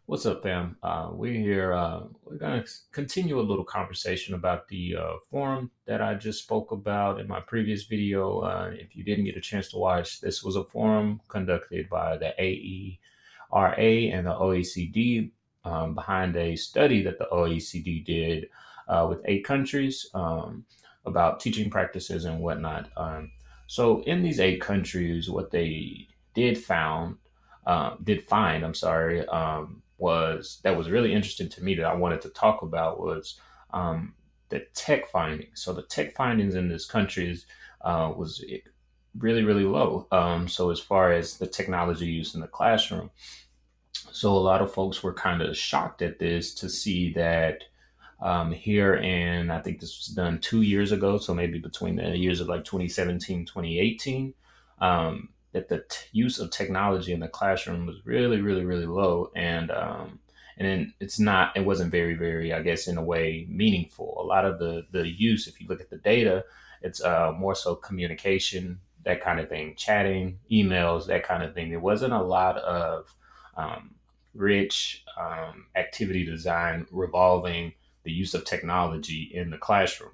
What's up, fam? We're here. We're going to continue a little conversation about the forum that I just spoke about in my previous video. If you didn't get a chance to watch, this was a forum conducted by the AERA and the OECD behind a study that the OECD did with 8 countries about teaching practices and whatnot. So, in these 8 countries, what they did find, I'm sorry, was that was really interesting to me that I wanted to talk about was the tech findings. So the tech findings in this country was really really low. So as far as the technology use in the classroom, so a lot of folks were kind of shocked at this to see that here in I think this was done 2 years ago, so maybe between the years of like 2017, 2018, that the use of technology in the classroom was really, really, really low, and then it wasn't very, very, I guess, in a way, meaningful. A lot of the use, if you look at the data, it's more so communication, that kind of thing, chatting, emails, that kind of thing. There wasn't a lot of um, rich activity design revolving the use of technology in the classroom.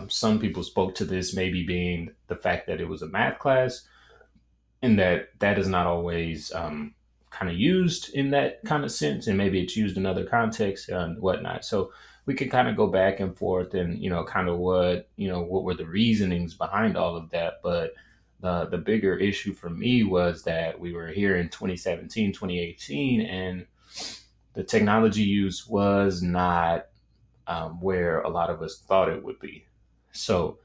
Some people spoke to this maybe being the fact that it was a math class, and that is not always kind of used in that kind of sense, and maybe it's used in other contexts and whatnot. So we could kind of go back and forth, and kind of what were the reasonings behind all of that. But the bigger issue for me was that we were here in 2017, 2018, and the technology use was not where a lot of us thought it would be. So,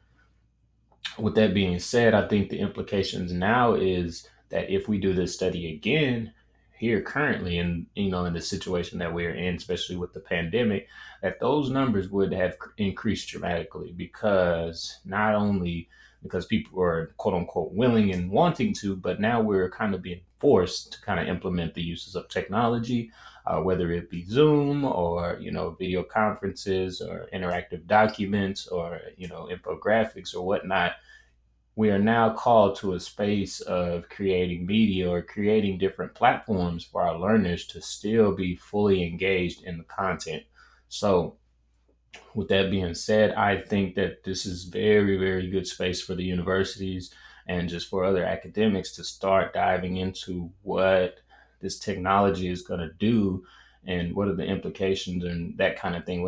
with that being said, I think the implications now is that if we do this study again here currently, in in the situation that we're in, especially with the pandemic, that those numbers would have increased dramatically, because not only because people are quote unquote willing and wanting to, but now we're kind of being forced to kind of implement the uses of technology, whether it be Zoom or video conferences or interactive documents or infographics or whatnot. We are now called to a space of creating media or creating different platforms for our learners to still be fully engaged in the content. So, with that being said, I think that this is very, very good space for the universities and just for other academics to start diving into what this technology is going to do and what are the implications and that kind of thing.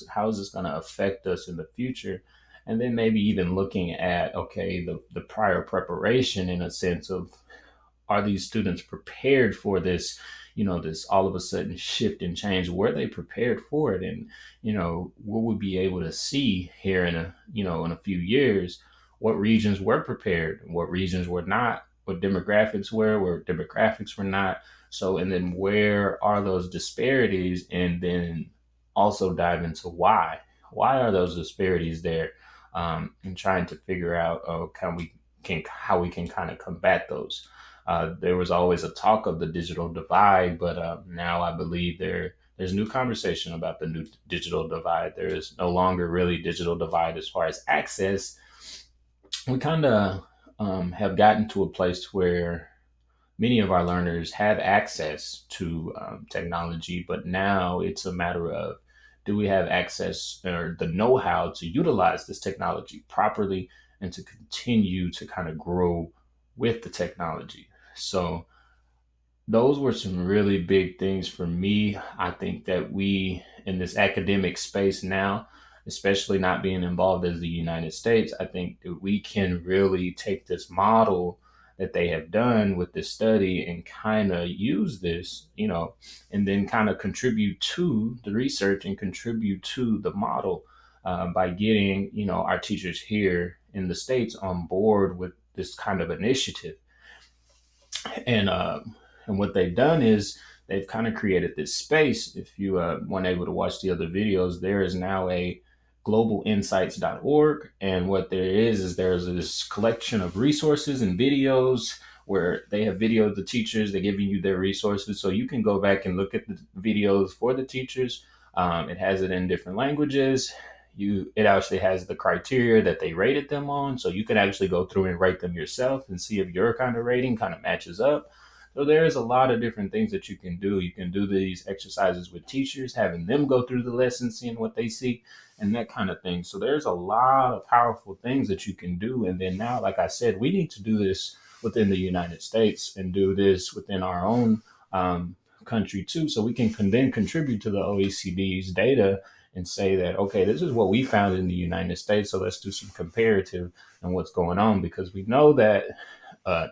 How is this going to affect us in the future? And then maybe even looking at, okay, the prior preparation in a sense of, are these students prepared for this, this all of a sudden shift and change? Were they prepared for it? And what we'll be able to see here in a few years, what regions were prepared, what regions were not, what demographics were, where demographics were not. So, and then where are those disparities? And then also dive into why are those disparities there? And trying to figure out, how we can kind of combat those. There was always a talk of the digital divide, but now I believe there's new conversation about the new digital divide. There is no longer really digital divide as far as access. We kind of have gotten to a place where many of our learners have access to technology, but now it's a matter of, do we have access or the know-how to utilize this technology properly and to continue to kind of grow with the technology. So those were some really big things for me. I think that we in this academic space now, especially not being involved as the United States, I think that we can really take this model that they have done with this study and kind of use this, and then kind of contribute to the research and contribute to the model, by getting, our teachers here in the States on board with this kind of initiative. And what they've done is they've kind of created this space. If you weren't able to watch the other videos, there is now a globalinsights.org, and what there is there's this collection of resources and videos where they have videoed the teachers. They're giving you their resources, so you can go back and look at the videos for the teachers. It has it in different languages. It actually has the criteria that they rated them on, so you can actually go through and rate them yourself and see if your kind of rating kind of matches up. So there's a lot of different things that you can do. You can do these exercises with teachers, having them go through the lessons, seeing what they see, and that kind of thing. So there's a lot of powerful things that you can do. And then now, like I said, we need to do this within the United States and do this within our own country too, so we can then contribute to the OECD's data and say that, okay, this is what we found in the United States, so let's do some comparative and what's going on, because we know that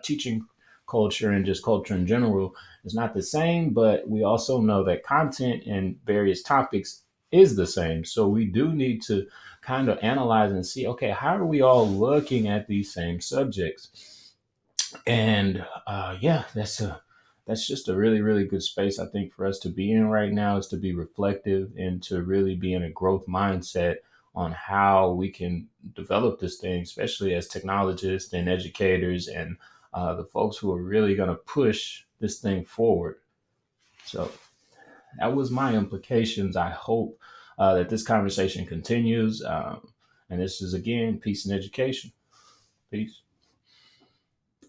teaching culture and just culture in general is not the same, but we also know that content in various topics is the same. So we do need to kind of analyze and see, okay, how are we all looking at these same subjects? And yeah, that's just a really really good space, I think, for us to be in right now, is to be reflective and to really be in a growth mindset on how we can develop this thing, especially as technologists and educators and the folks who are really going to push this thing forward. So that was my implications. I hope that this conversation continues. And this is again, peace and education. Peace.